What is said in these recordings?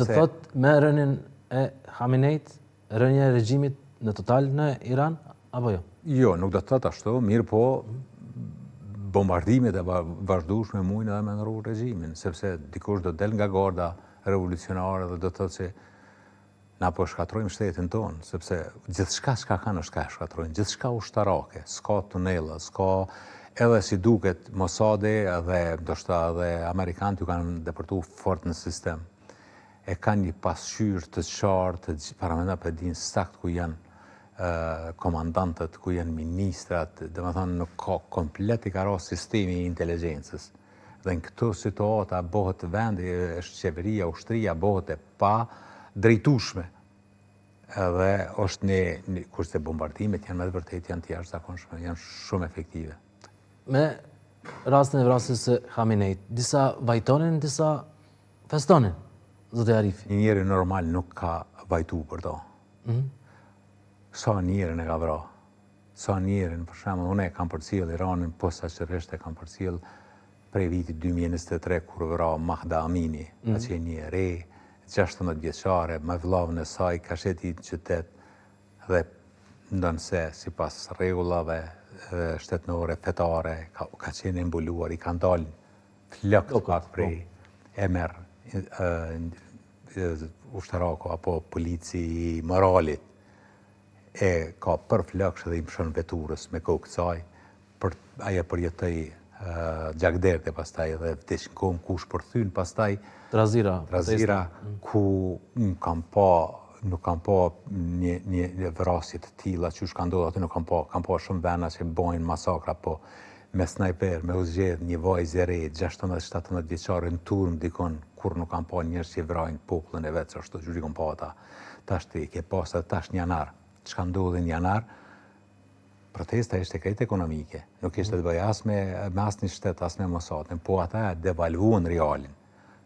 Të thot me rënien e Khameneit, rënien e regjimit në total në Iran, apo jo? Jo, nuk do të thot ashtu, mirë po bombardimet e vazhdueshme mujnë edhe me ndrru regjimin, sepse dikush do del nga garda revolucionare dhe do të thotë se na po shkatrojmë shtetin tonë, sepse gjithçka çka kanë është ka shkatrojnë, gjithçka ushtarake, s'ka tunela, s'ka edhe si duket Mossadi dhe ndoshta edhe amerikanët ju kanë depërtuar fort në sistem. E kanë një pasqyrë të qartë, paramenda për din sakt ku janë komandantët, ku janë ministrat, dhe më thonë nuk ka komplet i ka ra sistemi i inteligjencës. Dhe në këto situata bëhet vendi, është qeveria, ushtria, bëhet e pa drejtueshme. Edhe është kurse bombardimet janë me të vërtetë janë të jashtëzakonshme, janë shumë efektive. Me rastin e vrasjes së Khameneit, disa vajtonin, disa festonin, zote Arifi. Një njeri normal nuk ka vajtu për to. Sa njerën e ka vra. Sa njerën, për shembull, unë e kam përcjell Iranin, posaçërisht e kam përcjell prej vitit 2023 kur vra Mahda Amini, ka qenë një re, 16 vjeçare, me vllahun e saj, ka sheti në qytet dhe ndonse sipas rregullave shtetënore, fetare, ka qenë mbuluar, i kanë dalë flokët pak prej e merr ushtaraku apo polici i moralit e ka për flokësh dhe i mshon veturës me kokë saj, ajo përjetoi gjakderte pastaj dhe vdes në komë kush përthyn pastaj Trazira ku nuk kam pa një vrasje të tilla që ka ndodhur aty, nuk kam pa shumë vena që bojnë masakra, po me snajper, me u zgjedh një vajzë e re, 16-17 vjeçare në turm dikon, kur nuk kam pa njerëz që vrajnë popullin e vet, ashtu që kam pa ata. Tash ti ke pasur tash në janar. Çka ndodhi në janar? Protesta ishte krejt ekonomike, nuk ishte të bëjë as me asnjë shtet, as me Mossadin, po ata devalvuan realin.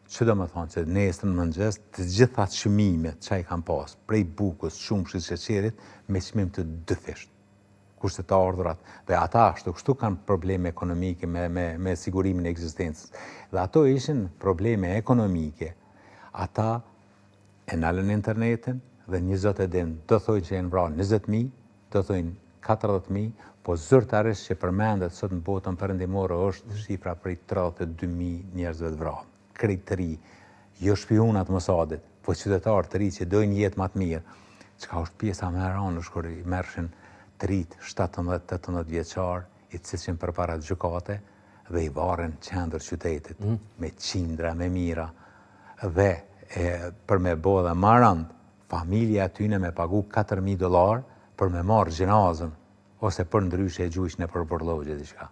Që do më thonë që nesër në mëngjes të gjitha çmimet që i kanë pas, prej bukës, shumshit, sheqerit, me çmim të dyfisht. Kurse të ardhurat, dhe ata kështu kanë probleme ekonomike me sigurimin e ekzistencës. Dhe ato ishin probleme ekonomike. Ata e nalën internetin dhe 20 ditë do thojnë që janë vrarë 20.000, do thojnë 40.000, po zyrtarisht që përmendet sot në botën perëndimore është shifra prej 32.000 njerëzve të vrarë. Krejt të ri, jo shpionat Mossadit, po qytetarë të ri që dojnë jetë më të mirë. Çka është pjesa më e rëndë është kur i merrshin të rit 17-18 vjeçar, i cilëshin përpara gjykate dhe i varen qendër qytetit me qindra, me mira. Dhe për me bo dhe më rënd, familja atyne me pagu $4.000 për me marrë gjenazën, ose për ndryshe e gjujshën e për borllogje diçka.